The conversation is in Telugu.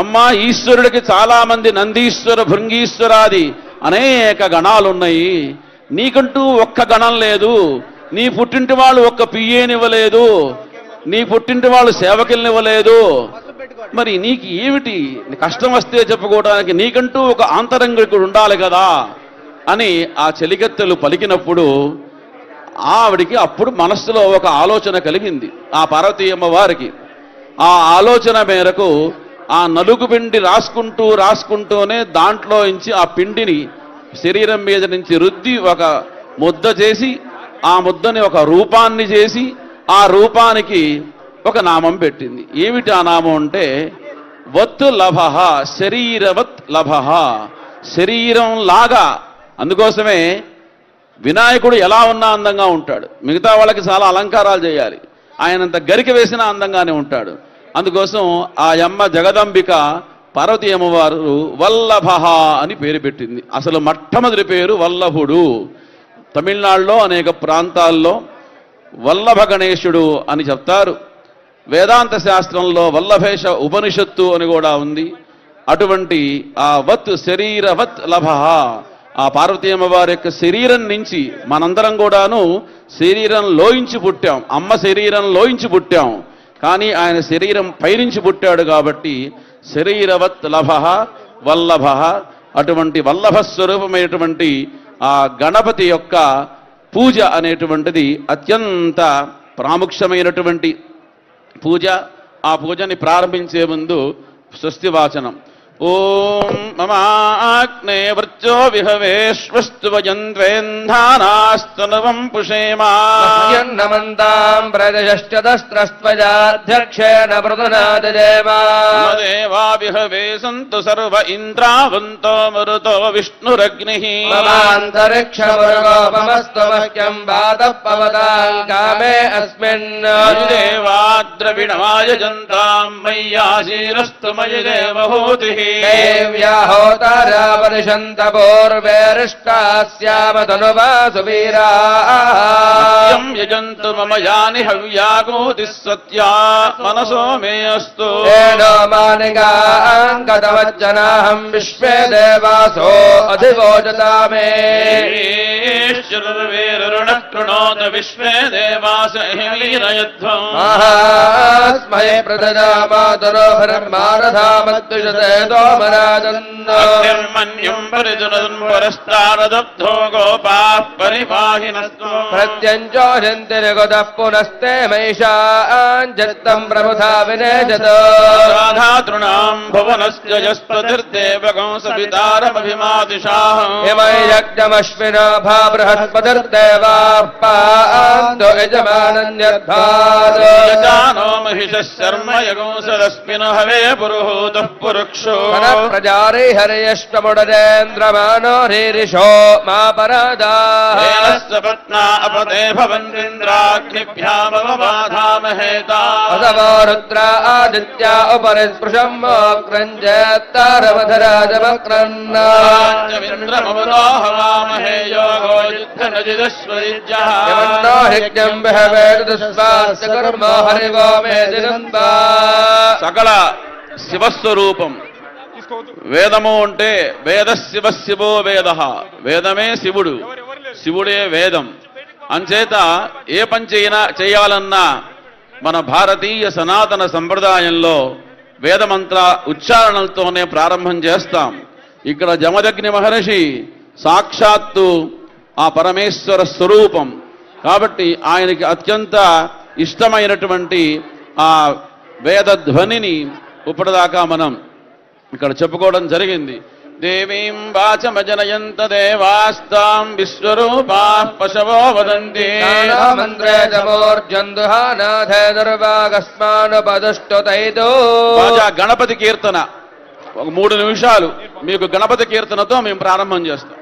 అమ్మా ఈశ్వరుడికి చాలా మంది నందీశ్వర భృంగీశ్వరాది అనేక గణాలున్నాయి, నీకంటూ ఒక్క గణం లేదు, నీ పుట్టింటి వాళ్ళు ఒక్క పియ్యేనివ్వలేదు, నీ పుట్టింటి వాళ్ళు సేవకుల్నివ్వలేదు, మరి నీకు ఏమిటి కష్టం వస్తే చెప్పుకోవడానికి నీకంటూ ఒక ఆంతరంగికుడు ఉండాలి కదా అని ఆ చెలికత్తెలు పలికినప్పుడు ఆవిడికి అప్పుడు మనస్సులో ఒక ఆలోచన కలిగింది ఆ పార్వతీయమ్మ వారికి. ఆ ఆలోచన మేరకు ఆ నలుగు పిండి రాసుకుంటూనే దాంట్లో నుంచి ఆ పిండిని శరీరం మీద నుంచి రుద్ది ఒక ముద్ద చేసి ఆ ముద్దని ఒక రూపాన్ని చేసి ఆ రూపానికి ఒక నామం పెట్టింది. ఏమిటి ఆ నామం అంటే వత్ లభః, శరీరవత్ లభః, శరీరం లాగా. అందుకోసమే వినాయకుడు ఎలా ఉన్నా అందంగా ఉంటాడు, మిగతా వాళ్ళకి చాలా అలంకారాలు చేయాలి, ఆయనంత గరిక వేసినా అందంగానే ఉంటాడు. అందుకోసం ఆ యమ్మ జగదంబిక పార్వతీ అమ్మవారు వల్లభః అని పేరు పెట్టింది. అసలు మొట్టమొదటి పేరు వల్లభుడు. తమిళనాడులో అనేక ప్రాంతాల్లో వల్లభ గణేశుడు అని చెప్తారు. వేదాంత శాస్త్రంలో వల్లభేష ఉపనిషత్తు అని కూడా ఉంది. అటువంటి ఆ వత్ శరీరవత్ లభః, ఆ పార్వతీ అమ్మవారి యొక్క శరీరం నుంచి మనందరం కూడాను శరీరంలోంచి పుట్టాం, అమ్మ శరీరంలోంచి పుట్టాం, కానీ ఆయన శరీరం పైనుంచి పుట్టాడు కాబట్టి శరీరవత్ లభః వల్లభః. అటువంటి వల్లభ స్వరూపమైనటువంటి ఆ గణపతి యొక్క పూజ అనేటువంటిది అత్యంత ప్రాముఖ్యమైనటువంటి పూజ. ఆ పూజని ప్రారంభించే ముందు స్వస్తి వాచనం. ఓం మమాగ్నే వృత్యో విహవేశ్వస్తు వయంద్వేంధానాస్తనువం పుషేమాయన్నమంతాం ప్రజశ్చదస్త్రస్త్వజాధ్యక్షేణ మృదునాదజేమా దేవా విహవే సంతు సర్వ ఇంద్రావంతో మరుతో విష్ణురగ్నిః మమాంతరిక్షమరుగోపమస్తమహ్యం వాతః పవతాం కామే అస్మిన్ దేవాద్రవిణమాయజంతాం మయ్యాశీరస్తు మయి దేవహూతిః దేవ్యాహోతారా పరిషంత పూర్వేరిష్టాస్యామతనువాసు వీరాం యజంతు మమ యాని హవ్యాగోతి సత్యా మనసో మే అస్తు ఏనో మానిగాంగతవజ్జనాహం విశ్వే దేవాసో అధివోజతామే శురుర్వేరుణః విశ్వే దేవాస హిలీరయధ్వం మహాస్మై ప్రదదామాతరో బ్రహ్మారథామద్విషతే మన్యం పరిజునదన్ పురస్తారదబ్ధో గోపాః పరిపాహినస్తు ప్రత్యంచోషంతి నిగతః పునస్తే మైషాంజత్తం ప్రబుధా వినేజత రాధాతృణాం భువనస్య యస్పతిర్దేవగం సవితారమభిమాదిశాః హిమై యజ్ఞమశ్వినో భా బృహస్పతిర్దేవాః పాంతో యజమానన్యద్భాత్ యజానో మహిషः శర్మ యగం సరస్మినో హవే పురుహూతః పురుక్షో ప్రజారే హరయష్టముడరేంద్రమానో రీరిషో మా పరదాపత్నా అపతే భవంద్రింద్రాగ్నిభ్యామవబాధామహేతా రుద్రా ఆదిత్య ఉపరిస్పృశం మోక్రంజేత్తరమధరాజమక్రన్నాంద్రమవరోహవామహే యోగో యుద్ధనజిదశ్వరిజ్యః బహవేదుస్వాస్య హరివో మే దినంబా. సకల శివస్వరూపం. వేదము అంటే వేద శివ శివో వేద, వేదమే శివుడు, శివుడే వేదం. అంచేత ఏ పని చేయాలన్నా మన భారతీయ సనాతన సంప్రదాయంలో వేదమంత్ర ఉచ్చారణలతోనే ప్రారంభం చేస్తాం. ఇక్కడ జమదగ్ని మహర్షి సాక్షాత్తు ఆ పరమేశ్వర స్వరూపం కాబట్టి ఆయనకి అత్యంత ఇష్టమైనటువంటి ఆ వేదధ్వనిని ఇప్పటిదాకా మనం ఇక్కడ చెప్పుకోవడం జరిగింది. దేవీం వాచమజనయంత దేవాస్తాం విశ్వరూపాః పశవో వదంతి మంత్రే జమోర్జందుహానాథే దుర్వాగస్మానుపదుష్టతైతో. గణపతి కీర్తన ఒక 3 నిమిషాలు మీకు గణపతి కీర్తనతో మేము ప్రారంభం చేస్తాం.